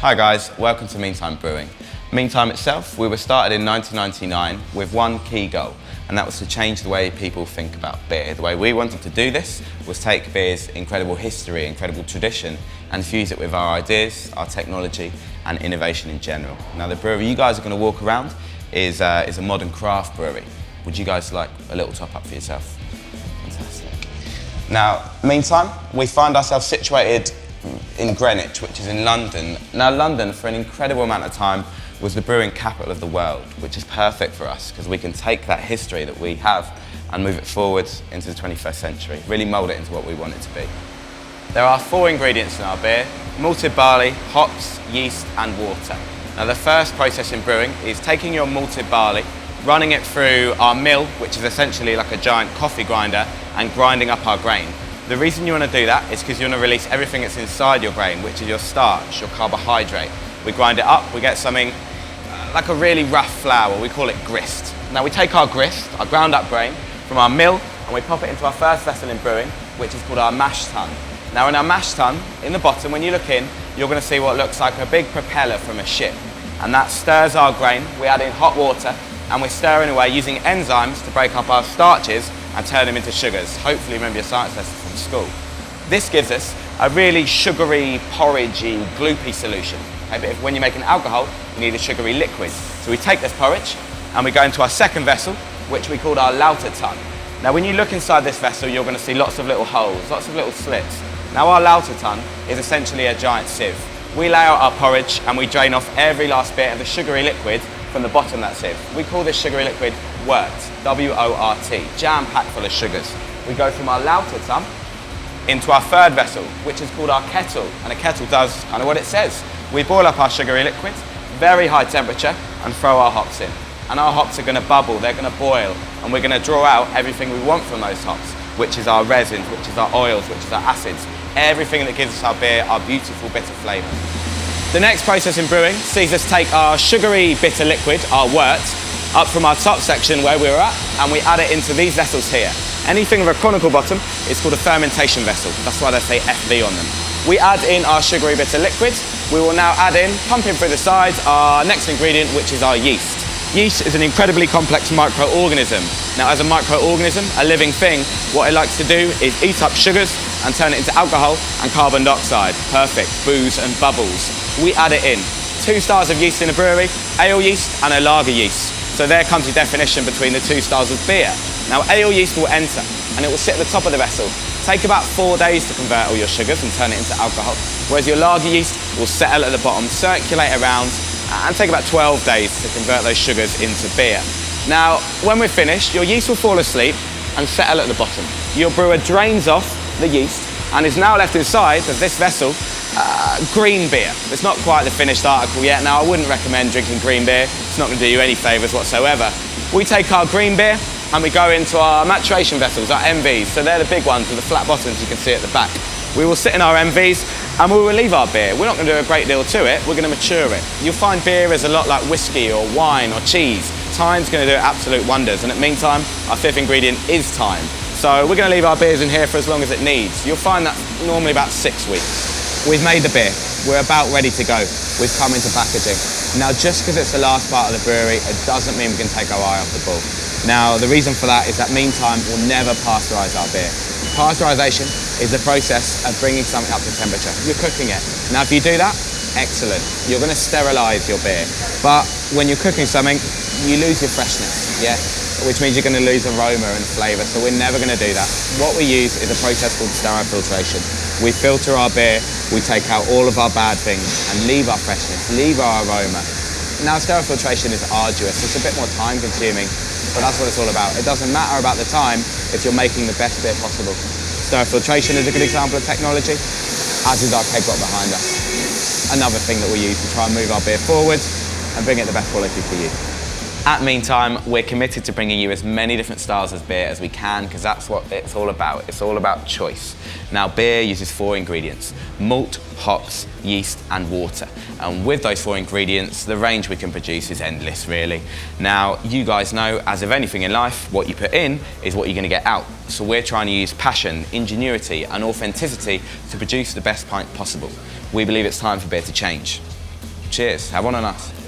Hi guys, welcome to Meantime Brewing. Meantime itself, we were started in 1999 with one key goal, and that was to change the way people think about beer. The way we wanted to do this was take beer's incredible history, incredible tradition, and fuse it with our ideas, our technology, and innovation in general. Now the brewery you guys are going to walk around is a modern craft brewery. Would you guys like a little top up for yourself? Fantastic. Now, meantime, we find ourselves situated in Greenwich, which is in London. Now London, for an incredible amount of time, was the brewing capital of the world, which is perfect for us because we can take that history that we have and move it forward into the 21st century, really mould it into what we want it to be. There are 4 ingredients in our beer: malted barley, hops, yeast and water. Now the first process in brewing is taking your malted barley, running it through our mill, which is essentially like a giant coffee grinder, and grinding up our grain. The reason you want to do that is because you want to release everything that's inside your grain, which is your starch, your carbohydrate. We grind it up, we get something like a really rough flour, we call it grist. Now we take our grist, our ground up grain, from our mill and we pop it into our first vessel in brewing, which is called our mash tun. Now in our mash tun, in the bottom, when you look in, you're going to see what looks like a big propeller from a ship. And that stirs our grain, we add in hot water, and we're stirring away using enzymes to break up our starches and turn them into sugars. Hopefully remember your science lesson from school. This gives us a really sugary, porridgey, gloopy solution. Okay, but when you're making alcohol, you need a sugary liquid. So we take this porridge and we go into our second vessel, which we call our lauter tun. Now when you look inside this vessel, you're going to see lots of little holes, lots of little slits. Now our lauter tun is essentially a giant sieve. We lay out our porridge and we drain off every last bit of the sugary liquid from the bottom of that sieve. We call this sugary liquid wort, W-O-R-T, jam-packed full of sugars. We go from our lauter tun into our third vessel, which is called our kettle, and a kettle does kind of what it says. We boil up our sugary liquids, very high temperature, and throw our hops in. And our hops are going to bubble, they're going to boil, and we're going to draw out everything we want from those hops, which is our resins, which is our oils, which is our acids, everything that gives us our beer, our beautiful bitter flavour. The next process in brewing sees us take our sugary bitter liquid, our wort, up from our top section where we were at, and we add it into these vessels here. Anything with a conical bottom is called a fermentation vessel. That's why they say FV on them. We add in our sugary bitter liquid. We will now add in, pumping through the sides, our next ingredient, which is our yeast. Yeast is an incredibly complex microorganism. Now, as a microorganism, a living thing, what it likes to do is eat up sugars and turn it into alcohol and carbon dioxide. Perfect, booze and bubbles. We add it in. 2 styles of yeast in a brewery, ale yeast and a lager yeast. So there comes the definition between the 2 styles of beer. Now ale yeast will enter and it will sit at the top of the vessel. Take about 4 days to convert all your sugars and turn it into alcohol, whereas your lager yeast will settle at the bottom, circulate around, and take about 12 days to convert those sugars into beer. Now when we're finished, your yeast will fall asleep and settle at the bottom. Your brewer drains off the yeast and is now left inside of this vessel green beer. It's not quite the finished article yet. Now I wouldn't recommend drinking green beer, it's not going to do you any favours whatsoever. We take our green beer and we go into our maturation vessels, our MVs. So they're the big ones with the flat bottoms you can see at the back. We will sit in our MVs and we will leave our beer. We're not going to do a great deal to it, we're going to mature it. You'll find beer is a lot like whiskey or wine or cheese. Time's going to do absolute wonders, and at meantime, our 5th ingredient is time. So we're going to leave our beers in here for as long as it needs. You'll find that normally about 6 weeks. We've made the beer, we're about ready to go. We've come into packaging. Now just because it's the last part of the brewery, it doesn't mean we can take our eye off the ball. Now the reason for that is that meantime we'll never pasteurise our beer. Pasteurisation is the process of bringing something up to temperature. You're cooking it. Now if you do that, excellent. You're going to sterilise your beer. But when you're cooking something, you lose your freshness, yeah? Which means you're going to lose aroma and flavour, so we're never going to do that. What we use is a process called sterile filtration. We filter our beer, we take out all of our bad things and leave our freshness, leave our aroma. Now sterile filtration is arduous, it's a bit more time consuming, but that's what it's all about. It doesn't matter about the time if you're making the best beer possible. Sterile filtration is a good example of technology, as is our keg rot behind us. Another thing that we use to try and move our beer forward and bring it the best quality for you. At Meantime, we're committed to bringing you as many different styles of beer as we can, because that's what it's all about. It's all about choice. Now, beer uses 4 ingredients: malt, hops, yeast and water. And with those 4 ingredients, the range we can produce is endless, really. Now, you guys know, as of anything in life, what you put in is what you're going to get out. So we're trying to use passion, ingenuity and authenticity to produce the best pint possible. We believe it's time for beer to change. Cheers, have one on us.